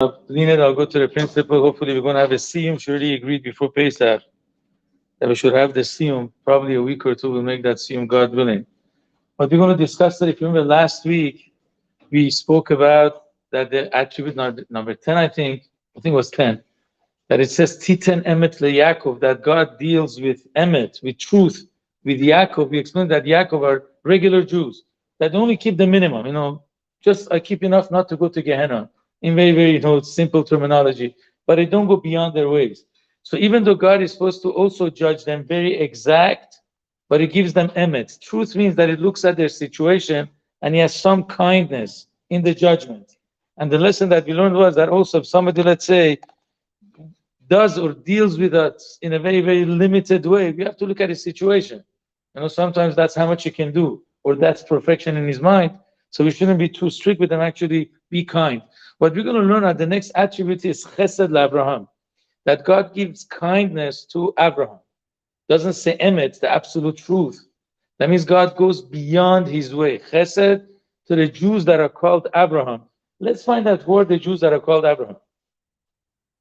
Leonid, I'll go to the principal. Hopefully, we're going to have a siyum. She already agreed before Pesach that we should have the siyum. Probably a week or two, we'll make that siyum, God willing. But we're going to discuss that. If you remember last week, we spoke about that the attribute number 10, I think it was 10, that it says Titan Emet le Yaakov, that God deals with Emet, with truth, with Yaakov. We explained that Yaakov are regular Jews that only keep the minimum, just I keep enough not to go to Gehenna in very, very simple terminology, but they don't go beyond their ways. So even though God is supposed to also judge them very exact, but he gives them emet. Truth means that it looks at their situation and he has some kindness in the judgment. And the lesson that we learned was that also if somebody, let's say, does or deals with us in a very, very limited way, we have to look at his situation. Sometimes that's how much he can do, or that's perfection in his mind. So we shouldn't be too strict with them, actually be kind. What we're going to learn at the next attribute is chesed leavraham, that God gives kindness to Abraham. Doesn't say emet, the absolute truth. That means God goes beyond his way. Chesed to the Jews that are called Abraham. Let's find out who are the Jews that are called Abraham.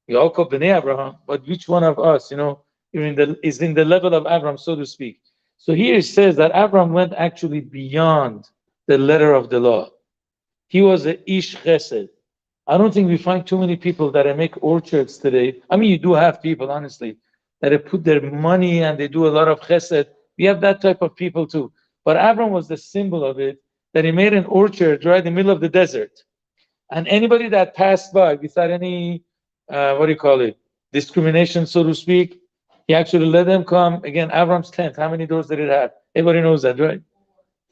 We all call Bnei Abraham, but which one of us, is in the level of Abraham, so to speak. So here it says that Abraham went actually beyond the letter of the law. He was a ish chesed. I don't think we find too many people that make orchards today. I mean, you do have people, honestly, that they put their money and they do a lot of chesed. We have that type of people too. But Abraham was the symbol of it, that he made an orchard right in the middle of the desert. And anybody that passed by without any, discrimination, so to speak, he actually let them come. Again, Abraham's tent, how many doors did it have? Everybody knows that, right?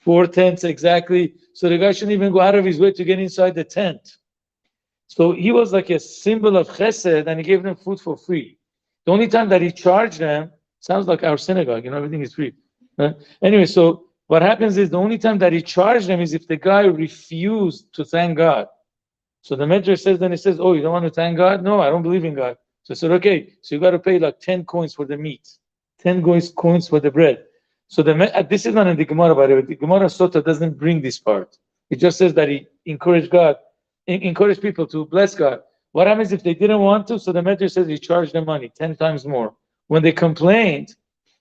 4 tents exactly. So the guy shouldn't even go out of his way to get inside the tent. So he was like a symbol of chesed, and he gave them food for free. The only time that he charged them, sounds like our synagogue, everything is free. Right? Anyway, so what happens is the only time that he charged them is if the guy refused to thank God. So the Medrash says, then he says, oh, you don't want to thank God? No, I don't believe in God. So I said, okay, so you got to pay like 10 coins for the meat, 10 coins for the bread. So this is not in the Gemara, by the way. The Gemara Sota doesn't bring this part. It just says that he encouraged people to bless God. What happens if they didn't want to? So the Medrash says he charged them money, 10 times more. When they complained,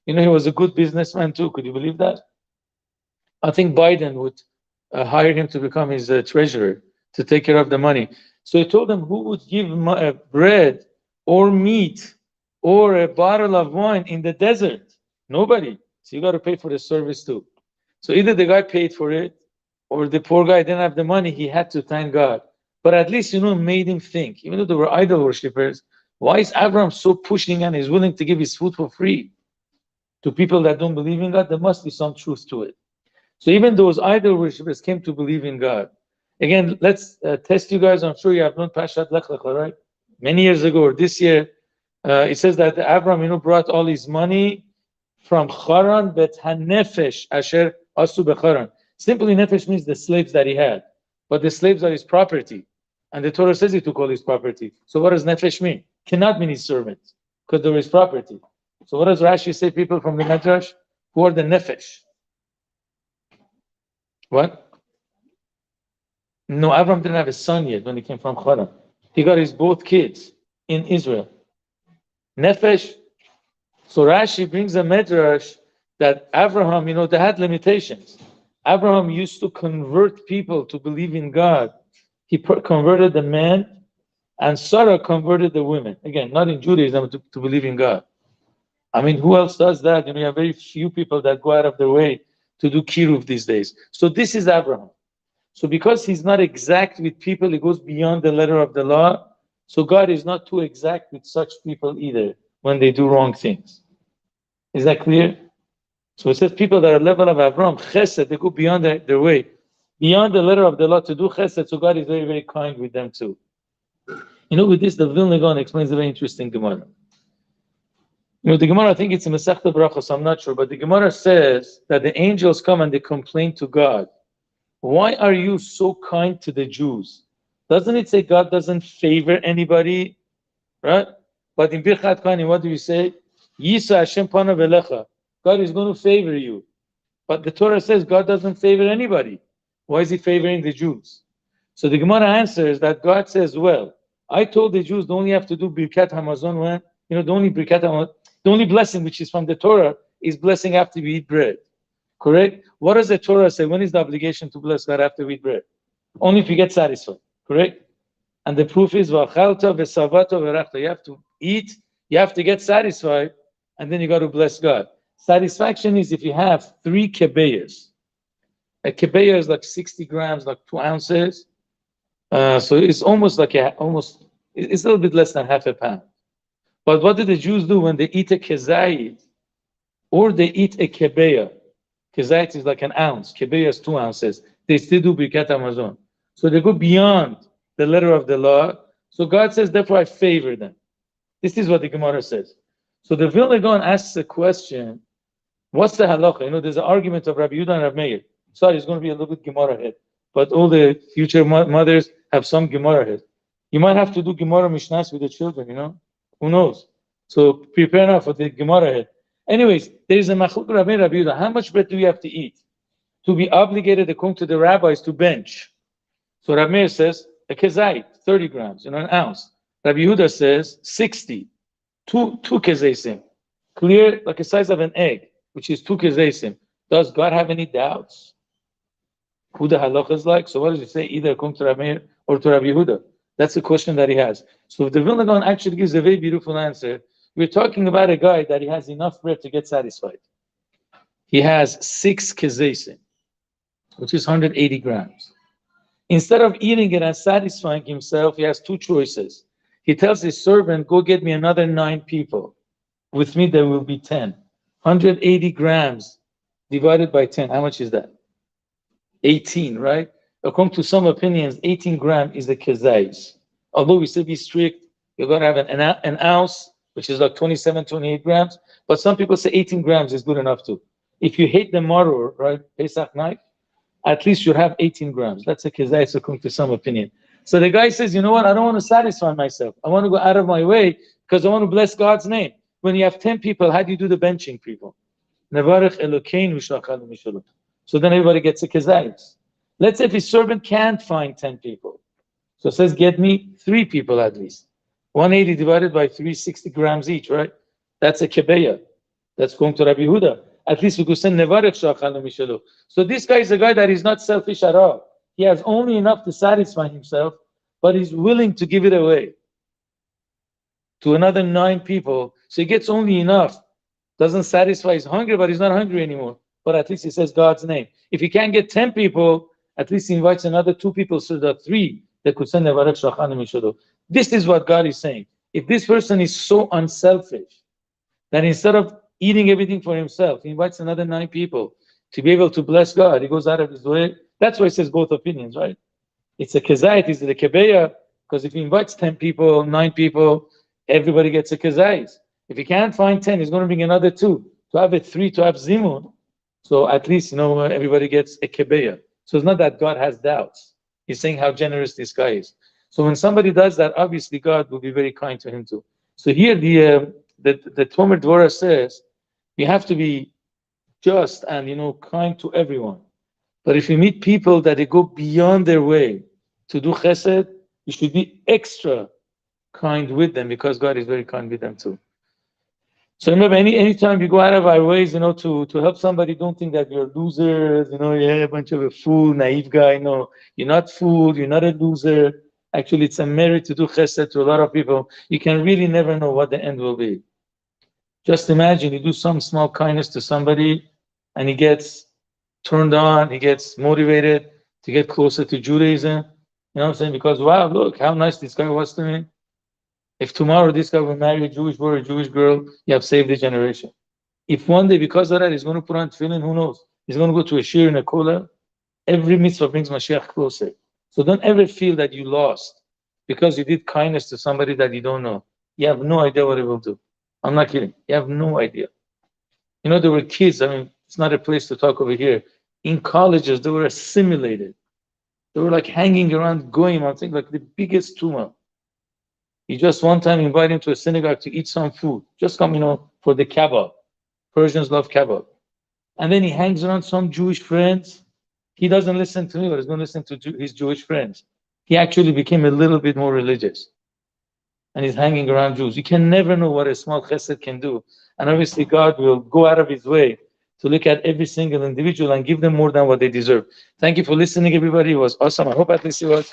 he was a good businessman too. Could you believe that? I think Biden would hire him to become his treasurer, to take care of the money. So he told them, who would give bread or meat or a bottle of wine in the desert? Nobody. So you got to pay for the service too. So either the guy paid for it, or the poor guy didn't have the money, he had to thank God. But at least, made him think, even though they were idol worshippers, why is Abraham so pushing and is willing to give his food for free to people that don't believe in God? There must be some truth to it. So even those idol worshippers came to believe in God. Again, let's test you guys. I'm sure you have known Pashat Lech Lecha, right? Many years ago, or this year, it says that Abraham, brought all his money from Charan bet hanefesh asher asu becharan. Simply, nefesh means the slaves that he had, but the slaves are his property, and the Torah says he took all his property. So what does nefesh mean? Cannot mean his servants, because they're his property. So what does Rashi say? People from the Midrash who are the nefesh? What? No, Abraham didn't have a son yet when he came from Haran. He got his both kids in Israel. Nefesh. So Rashi brings a medrash that Abraham, they had limitations. Abraham used to convert people to believe in God. He converted the men, and Sarah converted the women. Again, not in Judaism, to believe in God. I mean, who else does that? You have very few people that go out of their way to do kiruv these days. So this is Abraham. So because he's not exact with people, he goes beyond the letter of the law. So God is not too exact with such people either when they do wrong things. Is that clear? So it says people that are level of Abraham, chesed, they go beyond their way, beyond the letter of the law to do chesed. So God is very, very kind with them too. With this, the Vilna Gaon explains a very interesting Gemara. The Gemara, I think it's in Masechta Brachos, I'm not sure, but the Gemara says that the angels come and they complain to God. Why are you so kind to the Jews? Doesn't it say God doesn't favor anybody? Right? But in Birchat Kohanim, what do we say? Yisa Hashem panav elecha. God is going to favor you. But the Torah says God doesn't favor anybody. Why is he favoring the Jews? So the Gemara answers that God says, well, I told the Jews they only have to do Birkat Hamazon when, the only Birkat Hamazon, the only blessing which is from the Torah is blessing after we eat bread. Correct? What does the Torah say? When is the obligation to bless God after we eat bread? Only if you get satisfied. Correct? And the proof is V'achalta v'savato v'rachta. You have to eat, you have to get satisfied, and then you got to bless God. Satisfaction is if you have 3 kebeyas. A kebeya is like 60 grams, like 2 ounces. So it's almost like it's a little bit less than half a pound. But what do the Jews do when they eat a kezayit or they eat a kebeya? Kezayit is like an ounce, kebeya is 2 ounces. They still do Birkat Hamazon. So they go beyond the letter of the law. So God says, therefore I favor them. This is what the Gemara says. So the Vilna Gaon asks the question, what's the halacha? There's an argument of Rabbi Yehuda and Rabbi Meir. Sorry, it's going to be a little bit Gemara head. But all the future mothers have some Gemara head. You might have to do Gemara Mishnas with the children, Who knows? So prepare now for the Gemara head. Anyways, there is a machlok Rabbi and Rabbi Yehuda. How much bread do we have to eat to be obligated, according to the rabbis, to bench? So Rabbi Meir says, a kezayit, 30 grams, an ounce. Rabbi Yehuda says 60, two kezaysim, clear like the size of an egg, which is 2 kezaysim. Does God have any doubts who the halacha is like? So what does he say? Either according to Rabbi Meir or to Rabbi Yehuda. That's the question that he has. So the Vilna Gaon actually gives a very beautiful answer. We're talking about a guy that he has enough bread to get satisfied. He has 6 kezaysim, which is 180 grams. Instead of eating it and satisfying himself, he has 2 choices. He tells his servant, go get me another 9 people. With me, there will be 10. 180 grams divided by 10. How much is that? 18, right? According to some opinions, 18 grams is the kezayis. Although we say be strict, you're going to have an ounce, which is like 27, 28 grams. But some people say 18 grams is good enough too. If you hate the maror, right, Pesach night, at least you have 18 grams. That's a kezayis according to some opinion. So the guy says, you know what? I don't want to satisfy myself. I want to go out of my way because I want to bless God's name. When you have 10 people, how do you do the benching, people? So then everybody gets a kezayis. Let's say if his servant can't find 10 people. So it says, get me 3 people at least. 180 divided by 360 grams each, right? That's a kebeya. That's going to Rabbi Yehuda. At least we could send nevarech sha'achanu mishelo. So this guy is a guy that is not selfish at all. He has only enough to satisfy himself, but he's willing to give it away to another 9 people. So he gets only enough. Doesn't satisfy his hunger, but he's not hungry anymore. But at least he says God's name. If he can't get 10 people, at least he invites another 2 people, so that 3 that could send nevarech sha'achanu mishelo. This is what God is saying. If this person is so unselfish that instead of eating everything for himself, he invites another 9 people to be able to bless God, he goes out of his way. That's why it says both opinions, right? It's a kezayit, it's the kebeya, because if he invites 10 people, 9 people, everybody gets a kezayit. If he can't find 10, he's going to bring another 2 to have it 3 to have zimun. So at least everybody gets a kebeya. So it's not that God has doubts. He's saying how generous this guy is. So when somebody does that, obviously God will be very kind to him too. So here the Tomerdevorah says you have to be just and kind to everyone. But if you meet people that they go beyond their way to do chesed, you should be extra kind with them because God is very kind with them too. So remember, anytime you go out of our ways, to help somebody, don't think that you're losers, you're a bunch of a fool, naive guy. No, you're not fool, you're not a loser. Actually, it's a merit to do chesed to a lot of people. You can really never know what the end will be. Just imagine you do some small kindness to somebody and he gets turned on, he gets motivated to get closer to Judaism. You know what I'm saying? Because, wow, look how nice this guy was to me. If tomorrow this guy will marry a Jewish boy or a Jewish girl, you have saved the generation. If one day, because of that, he's going to put on tefillin, who knows? He's going to go to a shir in a kollel. Every mitzvah brings Mashiach closer. So don't ever feel that you lost because you did kindness to somebody that you don't know. You have no idea what it will do. I'm not kidding. You have no idea. There were kids, it's not a place to talk over here. In colleges, they were assimilated. They were like hanging around goyim, I think like the biggest tumor. He just one time invited him to a synagogue to eat some food. Just come, for the kebab. Persians love kebab. And then he hangs around some Jewish friends. He doesn't listen to me, but he's going to listen to his Jewish friends. He actually became a little bit more religious. and he's hanging around Jews. You can never know what a small chesed can do. And obviously God will go out of his way to look at every single individual and give them more than what they deserve. Thank you for listening, everybody. It was awesome. I hope at least it was